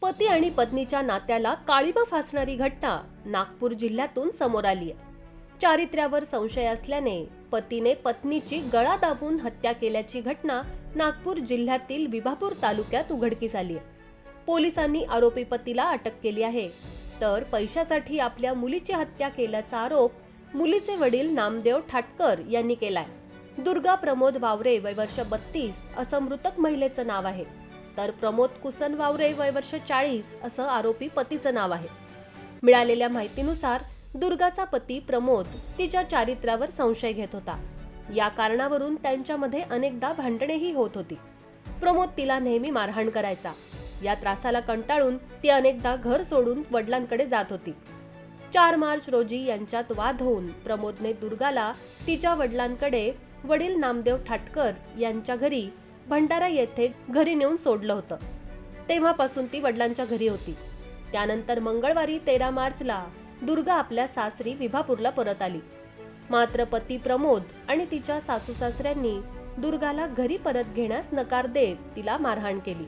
पती आणि पत्नीच्या नात्याला काळिमा फासणारी घटना नागपूर जिल्ह्यातून समोर आली आहे। चारित्र्यावर संशय असल्याने पतीने पत्नीची गळा दाबून हत्या केल्याची घटना नागपूर जिल्ह्यातील विभापूर तालुक्यात उघडकीस आली आहे। पोलिसांनी आरोपी पतीला अटक केली आहे, तर पैशासाठी आपल्या मुलीची हत्या केल्याचा आरोप मुलीचे वडील नामदेव ठाटकर यांनी केलाय। दुर्गा प्रमोद वावरे वय वर्ष 32 असं मृतक महिलेचं नाव आहे, तर प्रमोद कुसन वावरे वय वर्ष 40 असं आरोपी पतीचं नाव आहे। मिळालेल्या माहितीनुसार दुर्गाचा पती प्रमोद तिच्या चारित्र्यावर संशय घेत होता। या कारणावरून त्यांच्यामध्ये अनेकदा भांडणेही होत होती। प्रमोद तिला नेहमी मारहाण करायचा। या त्रासाला कंटाळून ती अनेकदा घर सोडून वडिलांकडे जात होती। 4 मार्च रोजी यांच्यात वाद होऊन प्रमोदने दुर्गाला तिच्या वडिलांकडे वडील नामदेव ठाटकर यांच्या घरी भंडारा येथे घरी नेऊन सोडलं होतं। तेव्हापासून ती वडिलांच्या घरी होती। त्यानंतर मंगळवारी 13 मार्चला दुर्गा आपल्या सासरी विभापूरला परत आली। मात्र पती प्रमोद आणि तिच्या सासू सासऱ्यांनी दुर्गाला घरी परत घेण्यास नकार देत तिला मारहाण केली।